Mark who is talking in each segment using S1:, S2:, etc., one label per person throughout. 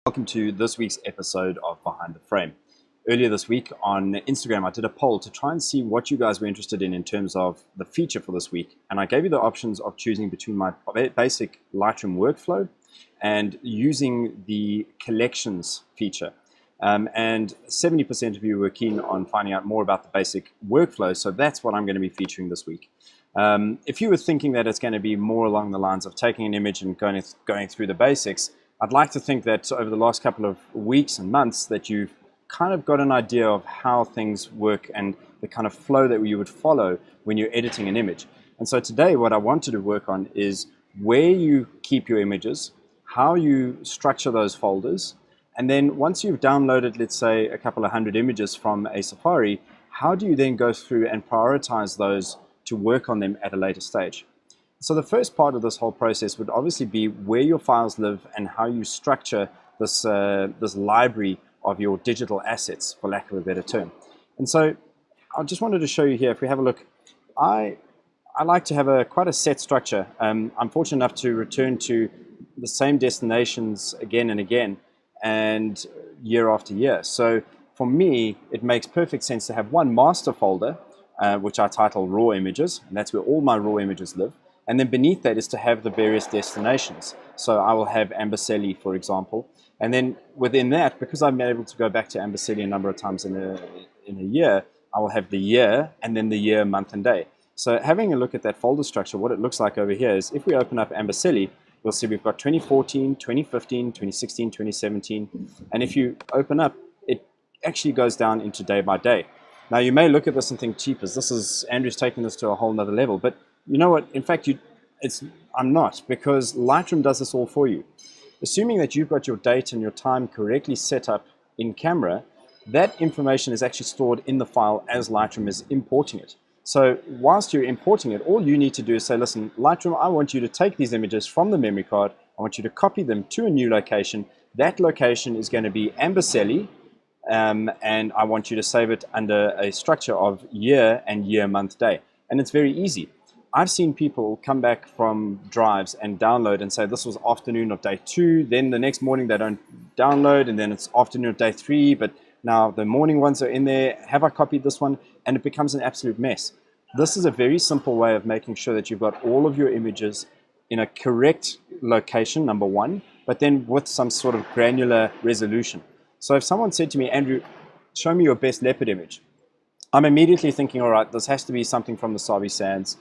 S1: Welcome to this week's episode of Behind the Frame. Earlier this week on Instagram, I did a poll to try and see what you guys were interested in terms of the feature for this week. And I gave you the options of choosing between my basic Lightroom workflow and using the collections feature. And 70% of you were keen on finding out more about the basic workflow. So that's what I'm going to be featuring this week. If you were thinking that it's going to be more along the lines of taking an image and going through the basics, I'd like to think that over the last couple of weeks and months that you've kind of got an idea of how things work and the kind of flow that you would follow when you're editing an image. And so today what I wanted to work on is where you keep your images, how you structure those folders, and then once you've downloaded, let's say, a couple of hundred images from a Safari, how do you then go through and prioritize those to work on them at a later stage? So the first part of this whole process would obviously be where your files live and how you structure this library of your digital assets, for lack of a better term. And so I just wanted to show you here, if we have a look, I like to have quite a set structure. I'm fortunate enough to return to the same destinations again and again and year after year. So for me, it makes perfect sense to have one master folder, which I title raw images, and that's where all my raw images live. And then beneath that is to have the various destinations. So I will have Amboseli, for example. And then within that, because I'm able to go back to Amboseli a number of times in a year, I will have the year and then the year, month, and day. So having a look at that folder structure, what it looks like over here is if we open up Amboseli, you'll see we've got 2014, 2015, 2016, 2017. And if you open up, it actually goes down into day by day. Now you may look at this and think, cheapers, Andrew's taking this to a whole nother level. But you know what? In fact, I'm not, because Lightroom does this all for you. Assuming that you've got your date and your time correctly set up in camera, that information is actually stored in the file as Lightroom is importing it. So whilst you're importing it, all you need to do is say, listen, Lightroom, I want you to take these images from the memory card. I want you to copy them to a new location. That location is going to be Amboseli, and I want you to save it under a structure of year and year, month, day. And it's very easy. I've seen people come back from drives and download and say this was afternoon of day 2, then the next morning they don't download, and then it's afternoon of day 3, but now the morning ones are in there. Have I copied this one? And it becomes an absolute mess. This is a very simple way of making sure that you've got all of your images in a correct location, number one, but then with some sort of granular resolution. So if someone said to me, Andrew, show me your best leopard image, I'm immediately thinking, all right, this has to be something from the Sabi Sands.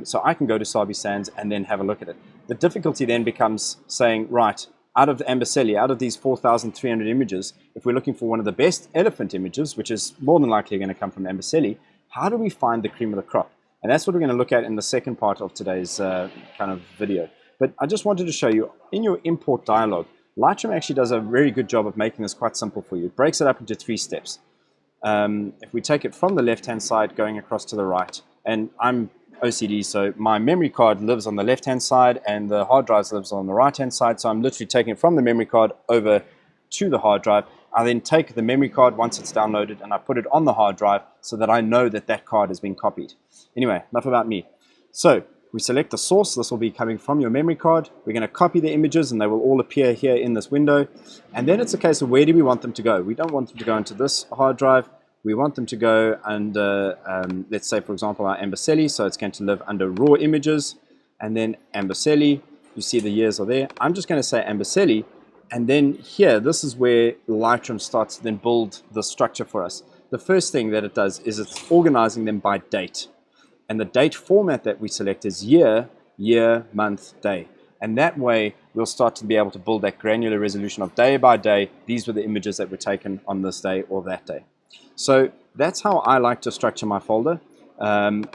S1: So I can go to Sabi Sands and then have a look at it. The difficulty then becomes saying, right, out of the Amboseli, out of these 4,300 images, if we're looking for one of the best elephant images, which is more than likely going to come from Amboseli, how do we find the cream of the crop? And that's what we're going to look at in the second part of today's kind of video. But I just wanted to show you, in your import dialog, Lightroom actually does a very good job of making this quite simple for you. It breaks it up into 3 steps. If we take it from the left-hand side going across to the right, and I'm OCD, so my memory card lives on the left-hand side and the hard drive lives on the right-hand side, so I'm literally taking it from the memory card over to the hard drive. I then take the memory card once it's downloaded and I put it on the hard drive so that I know that that card has been copied. Anyway, enough about me. So we select the source. This will be coming from your memory card. We're going to copy the images and they will all appear here in this window. And then it's a case of where do we want them to go? We don't want them to go into this hard drive. We want them to go under, let's say, for example, our Amboseli. So it's going to live under raw images and then Amboseli. You see the years are there. I'm just going to say Amboseli. And then here, this is where Lightroom starts to then build the structure for us. The first thing that it does is it's organizing them by date. And the date format that we select is year, month, day. And that way, we'll start to be able to build that granular resolution of day by day. These were the images that were taken on this day or that day. So that's how I like to structure my folder.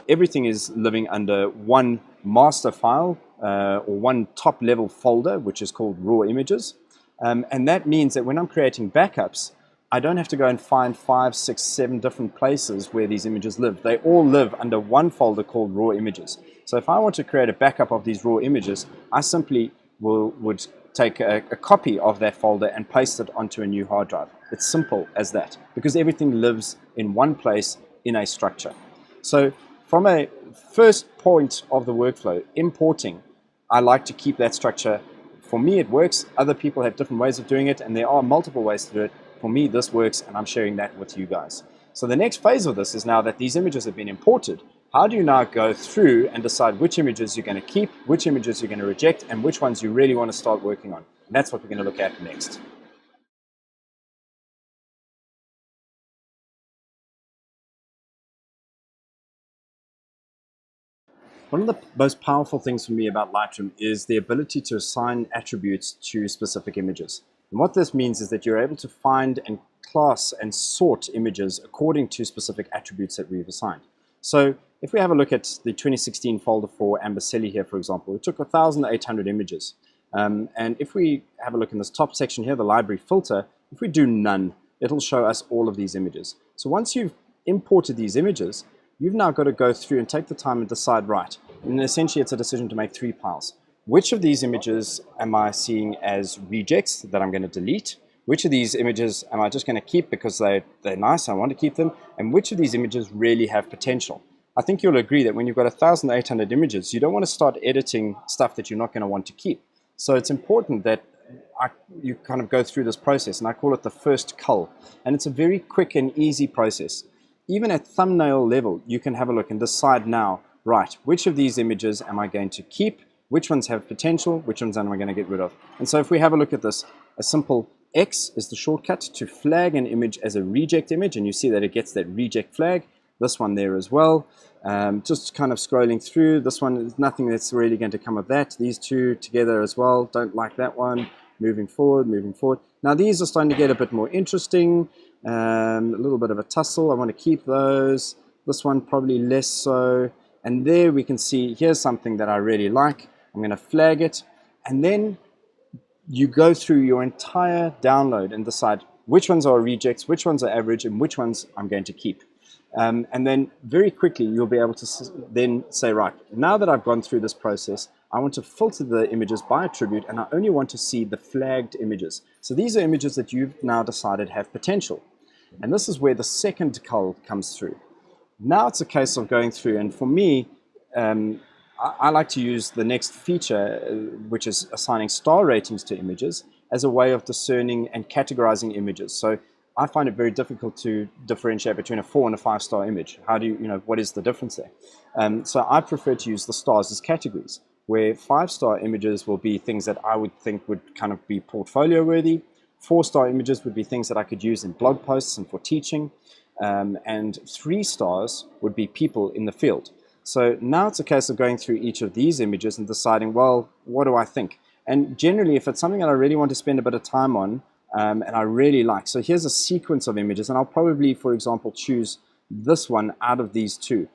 S1: Everything is living under one master file or one top level folder, which is called raw images. And that means that when I'm creating backups, I don't have to go and find 5, 6, 7 different places where these images live. They all live under one folder called raw images. So if I want to create a backup of these raw images, I simply would take a copy of that folder and paste it onto a new hard drive. It's simple as that, because everything lives in one place in a structure. So from a first point of the workflow, importing, I like to keep that structure For me, it works. Other people have different ways of doing it, and there are multiple ways to do it. For me, this works, and I'm sharing that with you guys. So the next phase of this is now that these images have been imported, how do you now go through and decide which images you're going to keep, which images you're going to reject, and which ones you really want to start working on? And that's what we're going to look at next. One of the most powerful things for me about Lightroom is the ability to assign attributes to specific images. And what this means is that you're able to find and class and sort images according to specific attributes that we've assigned. So if we have a look at the 2016 folder for Ambercelli here, for example, it took 1,800 images. And if we have a look in this top section here, the library filter, if we do none, it'll show us all of these images. So once you've imported these images, you've now got to go through and take the time and decide, right, and essentially it's a decision to make 3 piles. Which of these images am I seeing as rejects that I'm going to delete? Which of these images am I just going to keep because they're nice, I want to keep them? And which of these images really have potential? I think you'll agree that when you've got 1,800 images, you don't want to start editing stuff that you're not going to want to keep. So it's important that you kind of go through this process, and I call it the first cull. And it's a very quick and easy process. Even at thumbnail level, you can have a look and decide now, right, which of these images am I going to keep? Which ones have potential? Which ones am I going to get rid of? And so if we have a look at this, a simple X is the shortcut to flag an image as a reject image, and you see that it gets that reject flag. This one there as well. Just kind of scrolling through, this one is nothing that's really going to come of that. These two together as well, don't like that one. Moving forward, moving forward. Now these are starting to get a bit more interesting. A little bit of a tussle, I want to keep those. This one probably less so. And there we can see, here's something that I really like. I'm going to flag it. And then you go through your entire download and decide which ones are rejects, which ones are average, and which ones I'm going to keep. And then very quickly you'll be able to then say, right, now that I've gone through this process, I want to filter the images by attribute, and I only want to see the flagged images. So these are images that you've now decided have potential. And this is where the second cull comes through. Now it's a case of going through, and for me, I like to use the next feature, which is assigning star ratings to images, as a way of discerning and categorizing images. So I find it very difficult to differentiate between a 4 and a 5-star image. How do you, what is the difference there? So I prefer to use the stars as categories, where 5-star images will be things that I would think would kind of be portfolio worthy. 4-star images would be things that I could use in blog posts and for teaching. And 3 stars would be people in the field. So now it's a case of going through each of these images and deciding, well, what do I think? And generally, if it's something that I really want to spend a bit of time on, and I really like, so here's a sequence of images, and I'll probably, for example, choose this one out of these two,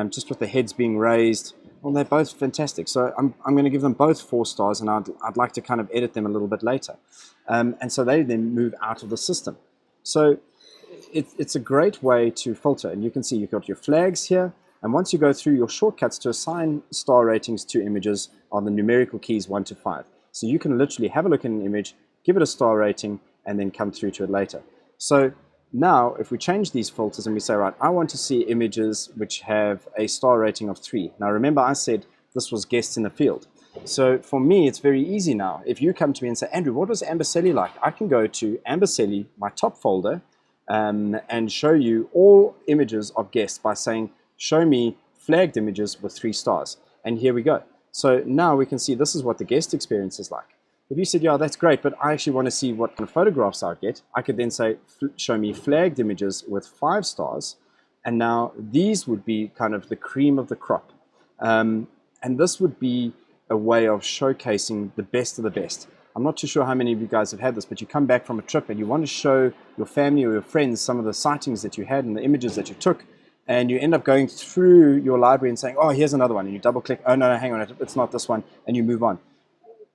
S1: just with the heads being raised. Well, they're both fantastic. So I'm going to give them both 4 stars, and I'd like to kind of edit them a little bit later. And so they then move out of the system. So it's a great way to filter, and you can see you've got your flags here, and once you go through, your shortcuts to assign star ratings to images are the numerical keys 1 to 5. So you can literally have a look at an image, give it a star rating, and then come through to it later. So now if we change these filters and we say, right, I want to see images which have a star rating of 3. Now remember, I said this was guests in the field. So for me, it's very easy now. If you come to me and say, Andrew, what was Ambercelli like? I can go to Ambercelli, my top folder, and show you all images of guests by saying, show me flagged images with 3 stars. And here we go. So now we can see this is what the guest experience is like. If you said, yeah, that's great, but I actually want to see what kind of photographs I get, I could then say, show me flagged images with 5 stars. And now these would be kind of the cream of the crop. And this would be a way of showcasing the best of the best. I'm not too sure how many of you guys have had this, but you come back from a trip and you want to show your family or your friends some of the sightings that you had and the images that you took, and you end up going through your library and saying, oh, here's another one, and you double click, oh no, hang on, it's not this one, and you move on.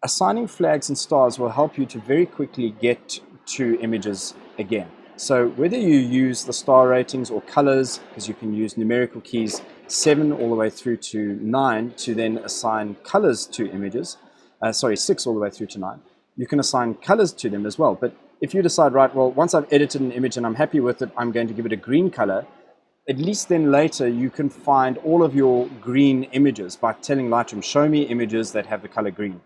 S1: Assigning flags and stars will help you to very quickly get to images again. So whether you use the star ratings or colors, because you can use numerical keys 7 all the way through to 9 to then assign colors to images, 6 all the way through to 9, you can assign colors to them as well. But if you decide, right, well, once I've edited an image and I'm happy with it, I'm going to give it a green color, at least then later you can find all of your green images by telling Lightroom, show me images that have the color green.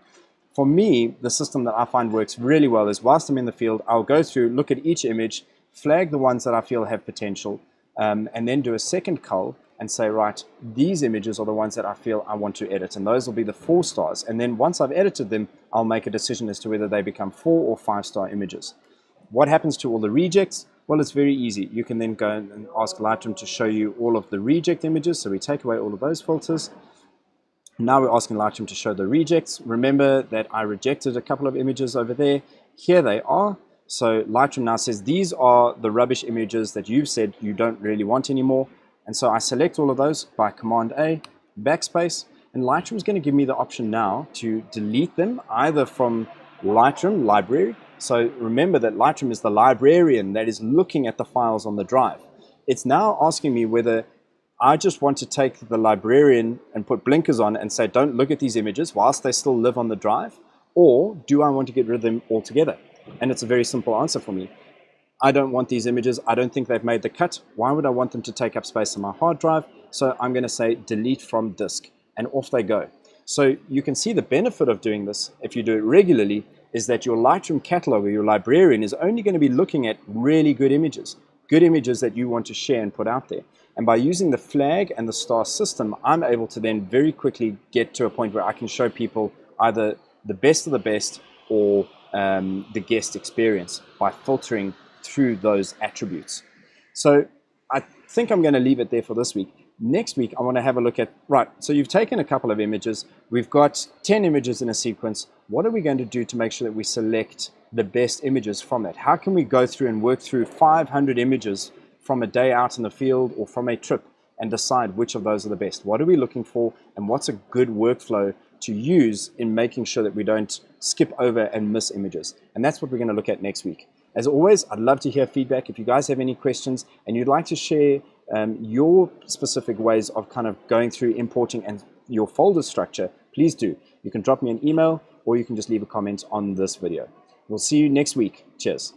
S1: For me, the system that I find works really well is whilst I'm in the field, I'll go through, look at each image, flag the ones that I feel have potential, and then do a second cull and say, right, these images are the ones that I feel I want to edit, and those will be the 4 stars. And then once I've edited them, I'll make a decision as to whether they become 4 or 5-star images. What happens to all the rejects? Well, it's very easy. You can then go and ask Lightroom to show you all of the reject images. So we take away all of those filters. Now we're asking Lightroom to show the rejects. Remember that I rejected a couple of images over there. Here they are. So Lightroom now says these are the rubbish images that you've said you don't really want anymore. And so I select all of those by Command A, backspace, and Lightroom is going to give me the option now to delete them either from Lightroom library. So remember that Lightroom is the librarian that is looking at the files on the drive. It's now asking me whether I just want to take the librarian and put blinkers on and say, don't look at these images whilst they still live on the drive, or do I want to get rid of them altogether? And it's a very simple answer for me. I don't want these images. I don't think they've made the cut. Why would I want them to take up space on my hard drive? So I'm going to say delete from disk, and off they go. So you can see the benefit of doing this, if you do it regularly, is that your Lightroom catalog or your librarian is only going to be looking at really good images that you want to share and put out there. And by using the flag and the star system, I'm able to then very quickly get to a point where I can show people either the best of the best or the guest experience by filtering through those attributes. So I think I'm going to leave it there for this week. Next week, I want to have a look at, right, so you've taken a couple of images. We've got 10 images in a sequence. What are we going to do to make sure that we select the best images from that? How can we go through and work through 500 images from a day out in the field or from a trip and decide which of those are the best? What are we looking for, and what's a good workflow to use in making sure that we don't skip over and miss images? And that's what we're going to look at next week. As always, I'd love to hear feedback. If you guys have any questions and you'd like to share your specific ways of kind of going through importing and your folder structure, please do. You can drop me an email or you can just leave a comment on this video. We'll see you next week. Cheers.